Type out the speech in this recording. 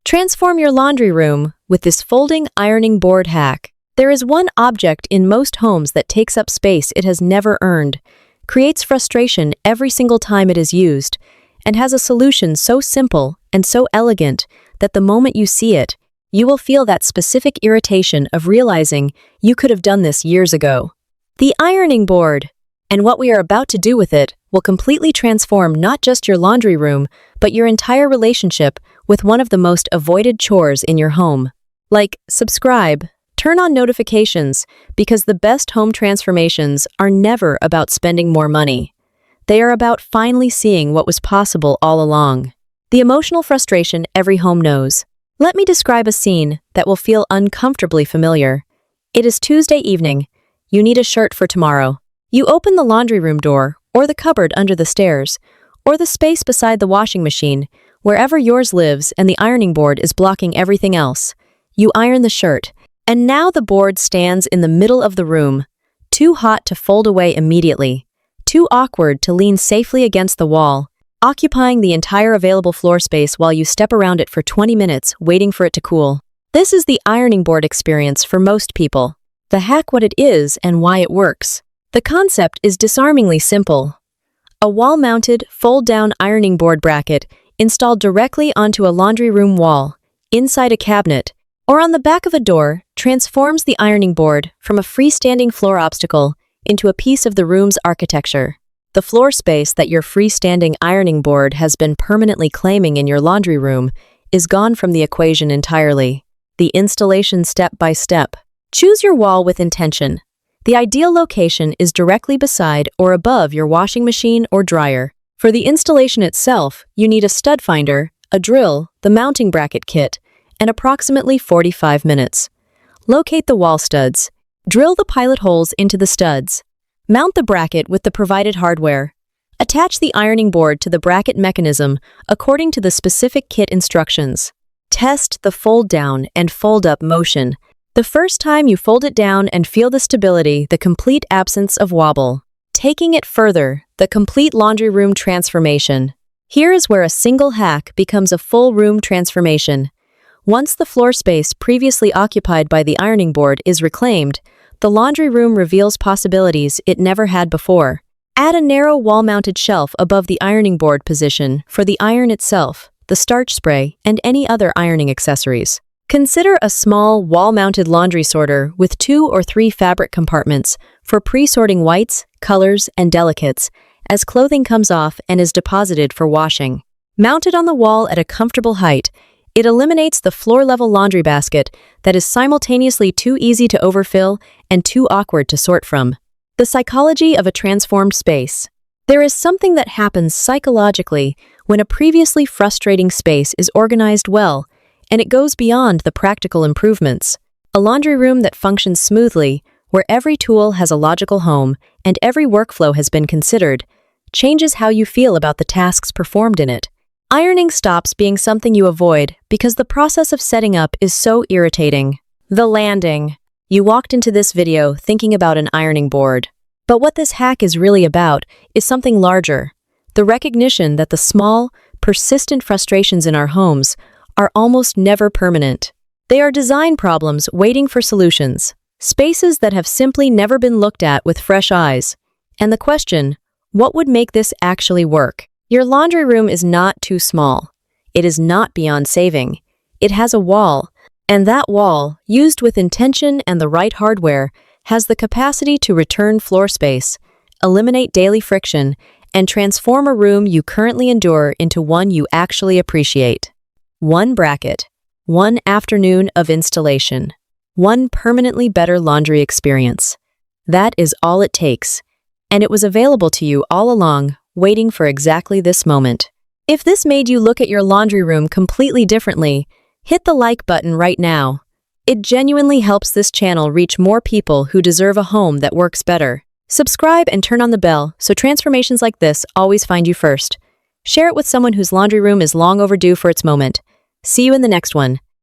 Transform your laundry room with this folding ironing board hack. There is one object in most homes that takes up space it has never earned, creates frustration every single time it is used, and has a solution so simple and so elegant that the moment you see it, you will feel that specific irritation of realizing you could have done this years ago. The ironing board, and what we are about to do with it, will completely transform not just your laundry room, but your entire relationship with one of the most avoided chores in your home. Like, subscribe, turn on notifications, because the best home transformations are never about spending more money. They are about finally seeing what was possible all along. The emotional frustration every home knows. Let me describe a scene that will feel uncomfortably familiar. It is Tuesday evening. You need a shirt for tomorrow. You open the laundry room door, or the cupboard under the stairs, or the space beside the washing machine, wherever yours lives and the ironing board is blocking everything else. You iron the shirt, and now the board stands in the middle of the room, too hot to fold away immediately, too awkward to lean safely against the wall, occupying the entire available floor space while you step around it for 20 minutes waiting for it to cool. This is the ironing board experience for most people. The hack, what it is and why it works. The concept is disarmingly simple. A wall-mounted, fold-down ironing board bracket installed directly onto a laundry room wall, inside a cabinet, or on the back of a door transforms the ironing board from a freestanding floor obstacle into a piece of the room's architecture. The floor space that your freestanding ironing board has been permanently claiming in your laundry room is gone from the equation entirely. The installation step by step. Choose your wall with intention. The ideal location is directly beside or above your washing machine or dryer. For the installation itself, you need a stud finder, a drill, the mounting bracket kit, and approximately 45 minutes. Locate the wall studs. Drill the pilot holes into the studs. Mount the bracket with the provided hardware. Attach the ironing board to the bracket mechanism according to the specific kit instructions. Test the fold-down and fold-up motion. The first time you fold it down and feel the stability, the complete absence of wobble. Taking it further, the complete laundry room transformation. Here is where a single hack becomes a full room transformation. Once the floor space previously occupied by the ironing board is reclaimed, the laundry room reveals possibilities it never had before. Add a narrow wall-mounted shelf above the ironing board position for the iron itself, the starch spray, and any other ironing accessories. Consider a small, wall-mounted laundry sorter with 2 or 3 fabric compartments for pre-sorting whites, colors, and delicates as clothing comes off and is deposited for washing. Mounted on the wall at a comfortable height, it eliminates the floor-level laundry basket that is simultaneously too easy to overfill and too awkward to sort from. The psychology of a transformed space. There is something that happens psychologically when a previously frustrating space is organized well, and it goes beyond the practical improvements. A laundry room that functions smoothly, where every tool has a logical home and every workflow has been considered, changes how you feel about the tasks performed in it. Ironing stops being something you avoid because the process of setting up is so irritating. The landing. You walked into this video thinking about an ironing board. But what this hack is really about is something larger. The recognition that the small, persistent frustrations in our homes are almost never permanent. They are design problems waiting for solutions, spaces that have simply never been looked at with fresh eyes. And the question, what would make this actually work? Your laundry room is not too small. It is not beyond saving. It has a wall, and that wall, used with intention and the right hardware, has the capacity to return floor space, eliminate daily friction, and transform a room you currently endure into one you actually appreciate. One bracket, one afternoon of installation, one permanently better laundry experience. That is all it takes, and it was available to you all along, waiting for exactly this moment. If this made you look at your laundry room completely differently, hit the like button right now. It genuinely helps this channel reach more people who deserve a home that works better. Subscribe and turn on the bell so transformations like this always find you first. Share it with someone whose laundry room is long overdue for its moment. See you in the next one.